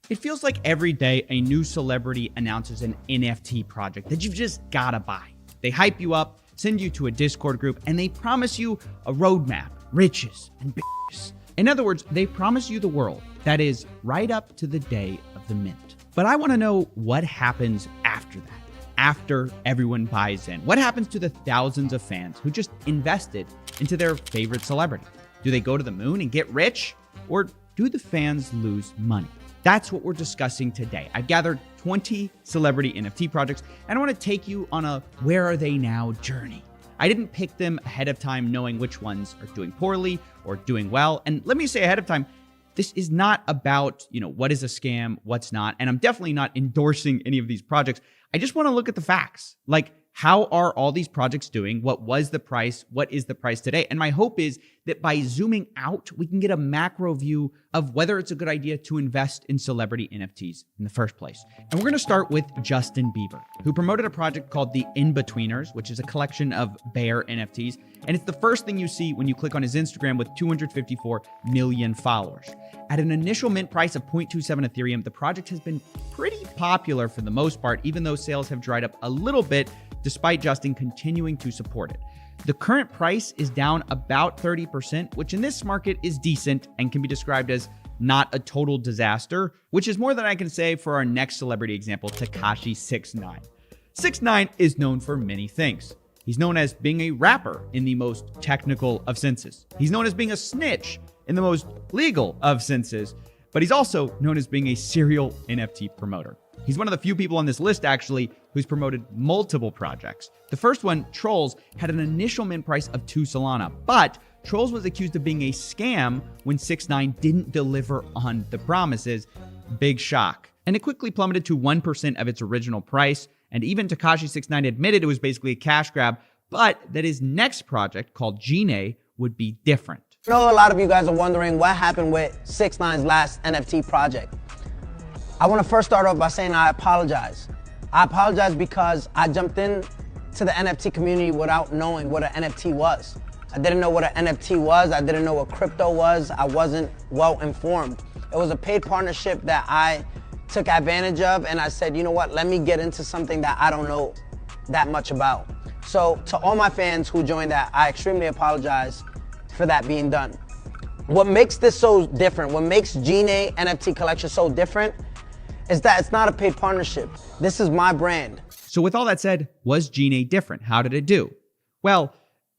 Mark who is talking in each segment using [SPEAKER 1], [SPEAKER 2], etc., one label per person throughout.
[SPEAKER 1] It feels like every day a new celebrity announces an NFT project that you've just gotta buy. They hype you up, send you to a Discord group, and they promise you a roadmap, riches, and bitches. In other words, they promise you the world. That is, right up to the day of the mint. But I want to know what happens after that, after everyone buys in. What happens to the thousands of fans who just invested into their favorite celebrity? Do they go to the moon and get rich? Or do the fans lose money? That's what we're discussing today. I've gathered 20 celebrity NFT projects, and I want to take you on a where are they now journey. I didn't pick them ahead of time knowing which ones are doing poorly or doing well. And let me say ahead of time, this is not about, what is a scam, what's not. And I'm definitely not endorsing any of these projects. I just want to look at the facts. Like, how are all these projects doing? What was the price? What is the price today? And my hope is that by zooming out, we can get a macro view of whether it's a good idea to invest in celebrity NFTs in the first place. And we're going to start with Justin Bieber, who promoted a project called the In-Betweeners, which is a collection of bear NFTs. And it's the first thing you see when you click on his Instagram with 254 million followers. At an initial mint price of 0.27 Ethereum, the project has been pretty popular for the most part, even though sales have dried up a little bit, despite Justin continuing to support it. The current price is down about 30%, which in this market is decent and can be described as not a total disaster, which is more than I can say for our next celebrity example, Tekashi 69. 69 is known for many things. He's known as being a rapper in the most technical of senses. He's known as being a snitch in the most legal of senses, but he's also known as being a serial NFT promoter. He's one of the few people on this list, actually, who's promoted multiple projects. The first one, Trolls, had an initial mint price of 2 Solana, but Trolls was accused of being a scam when 6ix9ine didn't deliver on the promises. Big shock. And it quickly plummeted to 1% of its original price, and even Tekashi 6ix9ine admitted it was basically a cash grab, but that his next project, called Gene, would be different.
[SPEAKER 2] I know a lot of you guys are wondering what happened with 6ix9ine's last NFT project. I want to first start off by saying I apologize. I apologize because I jumped in to the NFT community without knowing what an NFT was. I didn't know what an NFT was. I didn't know what crypto was. I wasn't well informed. It was a paid partnership that I took advantage of, and I said, you know what, let me get into something that I don't know that much about. So to all my fans who joined that, I extremely apologize for that being done. What makes this so different, what makes Gene NFT collection so different, is that it's not a paid partnership. This is my brand.
[SPEAKER 1] So with all that said, was Gene different? How did it do? Well,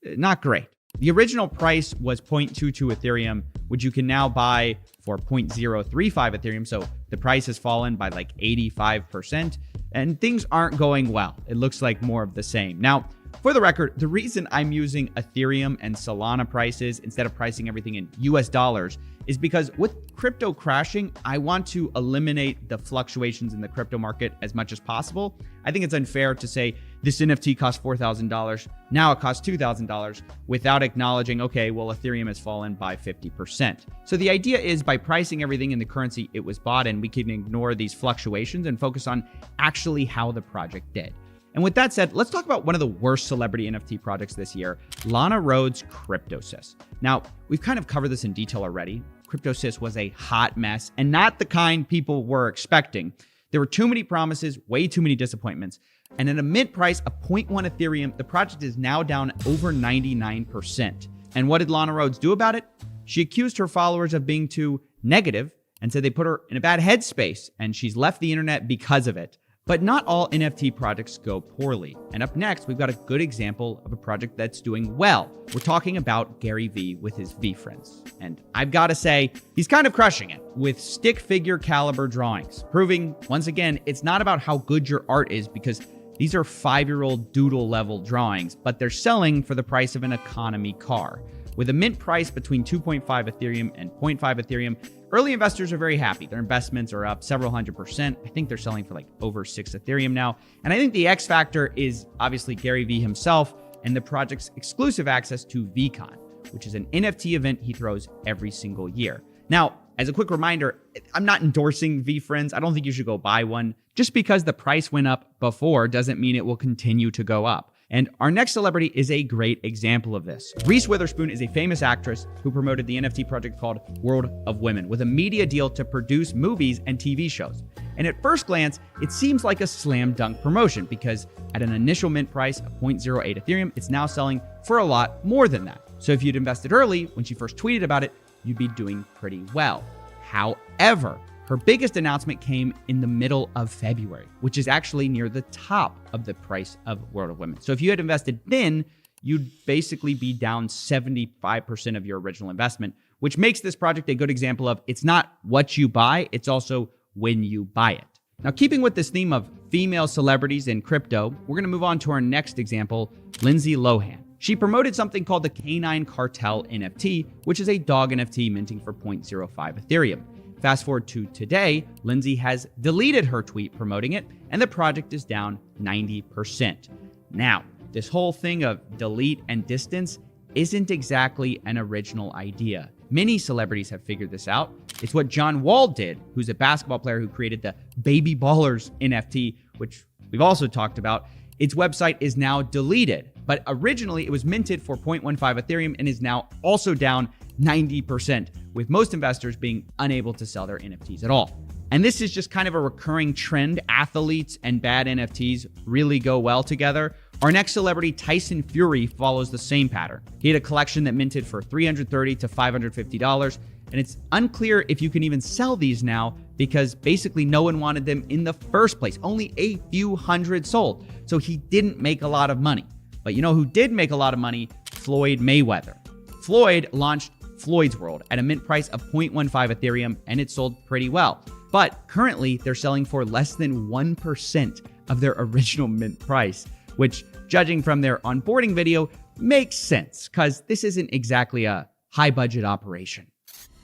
[SPEAKER 1] not great. The original price was 0.22 Ethereum, which you can now buy for 0.035 Ethereum. So the price has fallen by like 85%, and things aren't going well. It looks like more of the same. Now, for the record, the reason I'm using Ethereum and Solana prices instead of pricing everything in US dollars is because with crypto crashing, I want to eliminate the fluctuations in the crypto market as much as possible. I think it's unfair to say this NFT costs $4,000, now it costs $2,000 without acknowledging, okay, well, Ethereum has fallen by 50%. So the idea is by pricing everything in the currency it was bought in, we can ignore these fluctuations and focus on actually how the project did. And with that said, let's talk about one of the worst celebrity NFT projects this year, Lana Rhoades' CryptoSys. Now, we've kind of covered this in detail already. CryptoSys was a hot mess and not the kind people were expecting. There were too many promises, way too many disappointments. And at a mint price of 0.1 Ethereum, the project is now down over 99%. And what did Lana Rhoades do about it? She accused her followers of being too negative and said they put her in a bad headspace, and she's left the internet because of it. But not all NFT projects go poorly. And up next, we've got a good example of a project that's doing well. We're talking about Gary Vee with his V-Friends. And I've got to say, he's kind of crushing it with stick figure caliber drawings, proving, once again, it's not about how good your art is, because these are 5-year-old doodle level drawings, but they're selling for the price of an economy car. With a mint price between 2.5 Ethereum and 0.5 Ethereum, early investors are very happy. Their investments are up several 100%. I think they're selling for like over 6 Ethereum now. And I think the X factor is obviously Gary Vee himself and the project's exclusive access to VCon, which is an NFT event he throws every single year. Now, as a quick reminder, I'm not endorsing V-Friends. I don't think you should go buy one. Just because the price went up before doesn't mean it will continue to go up. And our next celebrity is a great example of this. Reese Witherspoon is a famous actress who promoted the NFT project called World of Women with a media deal to produce movies and TV shows. And at first glance, it seems like a slam dunk promotion because at an initial mint price of 0.08 Ethereum, it's now selling for a lot more than that. So if you'd invested early when she first tweeted about it, you'd be doing pretty well. However, her biggest announcement came in the middle of February, which is actually near the top of the price of World of Women. So if you had invested then, you'd basically be down 75% of your original investment, which makes this project a good example of it's not what you buy, it's also when you buy it. Now, keeping with this theme of female celebrities in crypto, we're going to move on to our next example, Lindsay Lohan. She promoted something called the Canine Cartel NFT, which is a dog NFT minting for 0.05 Ethereum. Fast forward to today, Lindsay has deleted her tweet promoting it, and the project is down 90%. Now, this whole thing of delete and distance isn't exactly an original idea. Many celebrities have figured this out. It's what John Wall did, who's a basketball player who created the Baby Ballers NFT, which we've also talked about. Its website is now deleted, but originally it was minted for 0.15 Ethereum and is now also down 90%, with most investors being unable to sell their NFTs at all. And this is just kind of a recurring trend. Athletes and bad NFTs really go well together. Our next celebrity, Tyson Fury, follows the same pattern. He had a collection that minted for $330 to $550, and it's unclear if you can even sell these now because basically no one wanted them in the first place. Only a few hundred sold, so he didn't make a lot of money. But you know who did make a lot of money? Floyd Mayweather. Floyd launched Floyd's World at a mint price of 0.15 Ethereum, and it sold pretty well. But currently, they're selling for less than 1% of their original mint price, which, judging from their onboarding video, makes sense because this isn't exactly a high-budget operation.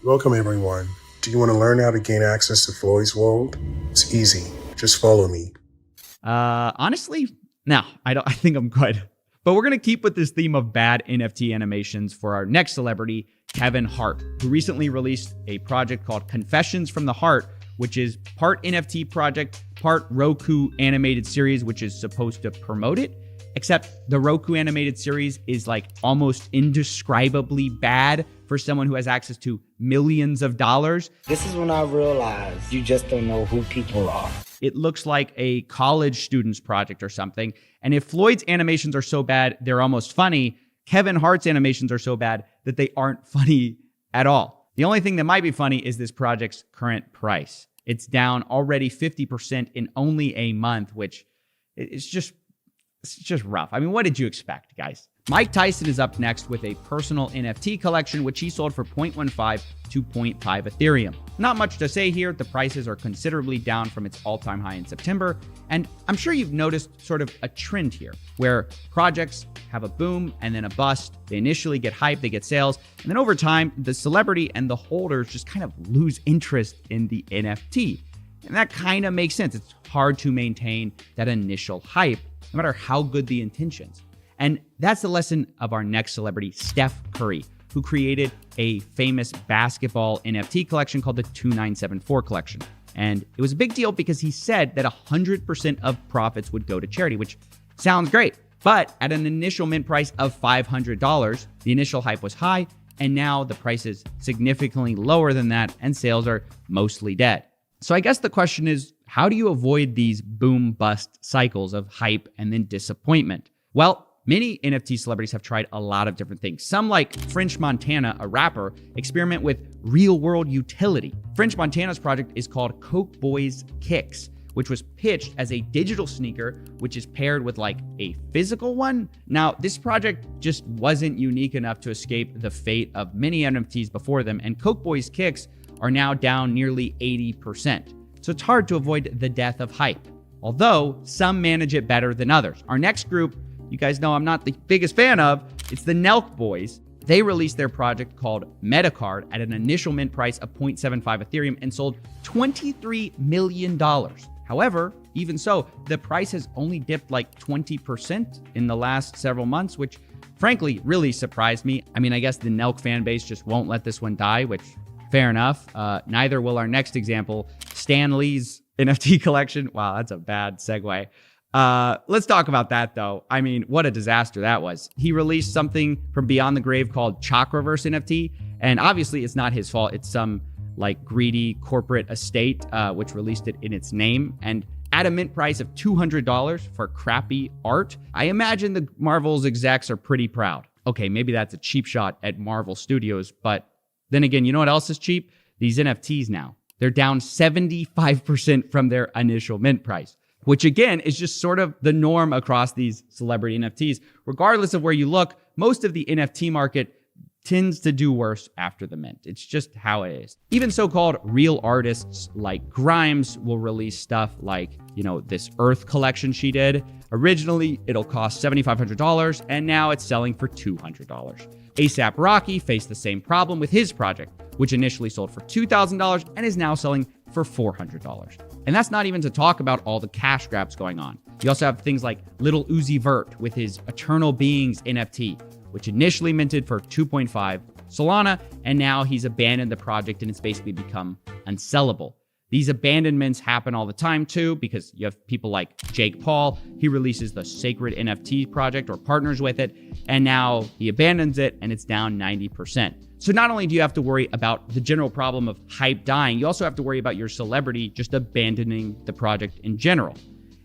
[SPEAKER 3] Welcome, everyone. Do you want to learn how to gain access to Floyd's World? It's easy. Just follow me.
[SPEAKER 1] Honestly, no, I think I'm good. But we're going to keep with this theme of bad NFT animations for our next celebrity, Kevin Hart, who recently released a project called Confessions from the Heart, which is part NFT project, part Roku animated series, which is supposed to promote it. Except the Roku animated series is like almost indescribably bad for someone who has access to millions of dollars.
[SPEAKER 4] This is when I realized you just don't know who people are.
[SPEAKER 1] It looks like a college student's project or something. And if Floyd's animations are so bad, they're almost funny, Kevin Hart's animations are so bad that they aren't funny at all. The only thing that might be funny is this project's current price. It's down already 50% in only a month, which it's just rough. I mean, what did you expect, guys? Mike Tyson is up next with a personal NFT collection, which he sold for 0.15 to 0.5 Ethereum. Not much to say here. The prices are considerably down from its all-time high in September. And I'm sure you've noticed sort of a trend here where projects have a boom and then a bust. They initially get hype, they get sales, and then over time, the celebrity and the holders just kind of lose interest in the NFT. And that kind of makes sense. It's hard to maintain that initial hype, no matter how good the intentions. And that's the lesson of our next celebrity, Steph Curry, who created a famous basketball NFT collection called the 2974 collection. And it was a big deal because he said that 100% of profits would go to charity, which sounds great. But at an initial mint price of $500, the initial hype was high, and now the price is significantly lower than that, and sales are mostly dead. So I guess the question is, how do you avoid these boom-bust cycles of hype and then disappointment? Well, many NFT celebrities have tried a lot of different things. Some, like French Montana, a rapper, experiment with real-world utility. French Montana's project is called Coke Boys Kicks, which was pitched as a digital sneaker, which is paired with like a physical one. Now, this project just wasn't unique enough to escape the fate of many NFTs before them, and Coke Boys Kicks are now down nearly 80%. So it's hard to avoid the death of hype, although some manage it better than others. Our next group, you guys know I'm not the biggest fan of, it's the Nelk Boys. They released their project called Metacard at an initial mint price of 0.75 Ethereum and sold $23 million. However, even so, the price has only dipped like 20% in the last several months, which frankly really surprised me. I mean, I guess the Nelk fan base just won't let this one die, which fair enough. Neither will our next example, Stan Lee's NFT collection. Wow, that's a bad segue. Let's talk about that, though. I mean, what a disaster that was. He released something from Beyond the Grave called Chakraverse NFT, and obviously it's not his fault. It's some like greedy corporate estate which released it in its name, and at a mint price of $200 for crappy art. I imagine the Marvel's execs are pretty proud. Okay, maybe that's a cheap shot at Marvel Studios, but then again, you know what else is cheap? These NFTs now. They're down 75% from their initial mint price, which again is just sort of the norm across these celebrity NFTs. Regardless of where you look, most of the NFT market tends to do worse after the mint. It's just how it is. Even so-called real artists like Grimes will release stuff like, this Earth collection she did. Originally, it'll cost $7,500, and now it's selling for $200. ASAP Rocky faced the same problem with his project, which initially sold for $2,000 and is now selling for $400. And that's not even to talk about all the cash grabs going on. You also have things like Lil Uzi Vert with his Eternal Beings NFT, which initially minted for 2.5 Solana, and now he's abandoned the project and it's basically become unsellable. These abandonments happen all the time too, because you have people like Jake Paul. He releases the Sacred NFT project or partners with it, and now he abandons it and it's down 90%. So not only do you have to worry about the general problem of hype dying, you also have to worry about your celebrity just abandoning the project in general.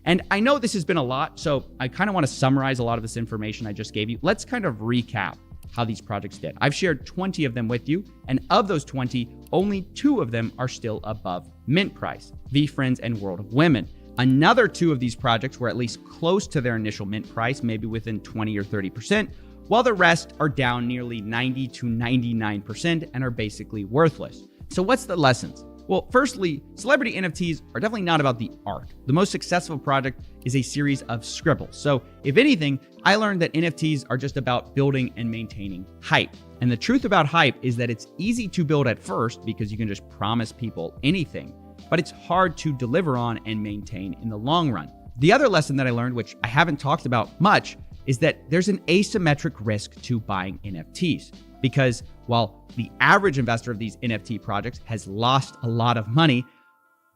[SPEAKER 1] And I know this has been a lot, so I kind of want to summarize a lot of this information I just gave you. Let's kind of recap how these projects did. I've shared 20 of them with you, and of those 20, only 2 of them are still above mint price, VeeFriends and World of Women. Another 2 of these projects were at least close to their initial mint price, maybe within 20 or 30%, while the rest are down nearly 90 to 99% and are basically worthless. So what's the lessons? Well, firstly, celebrity NFTs are definitely not about the art. The most successful project is a series of scribbles. So if anything, I learned that NFTs are just about building and maintaining hype. And the truth about hype is that it's easy to build at first because you can just promise people anything, but it's hard to deliver on and maintain in the long run. The other lesson that I learned, which I haven't talked about much, is that there's an asymmetric risk to buying NFTs. Because while the average investor of these NFT projects has lost a lot of money,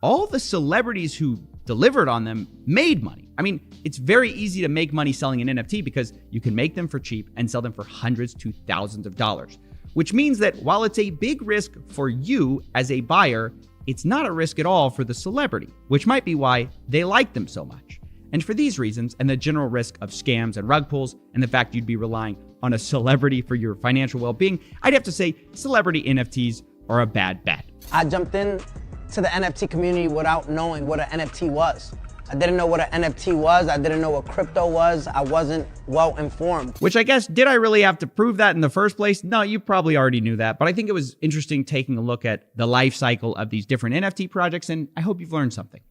[SPEAKER 1] all the celebrities who delivered on them made money. I mean, it's very easy to make money selling an NFT because you can make them for cheap and sell them for hundreds to thousands of dollars, which means that while it's a big risk for you as a buyer, it's not a risk at all for the celebrity, which might be why they like them so much. And for these reasons, and the general risk of scams and rug pulls, and the fact you'd be relying on a celebrity for your financial well-being, I'd have to say celebrity NFTs are a bad bet.
[SPEAKER 2] I jumped in to the NFT community without knowing what an NFT was. I didn't know what an NFT was. I didn't know what crypto was. I wasn't well informed.
[SPEAKER 1] Which I guess, did I really have to prove that in the first place? No, you probably already knew that, but I think it was interesting taking a look at the life cycle of these different NFT projects, and I hope you've learned something.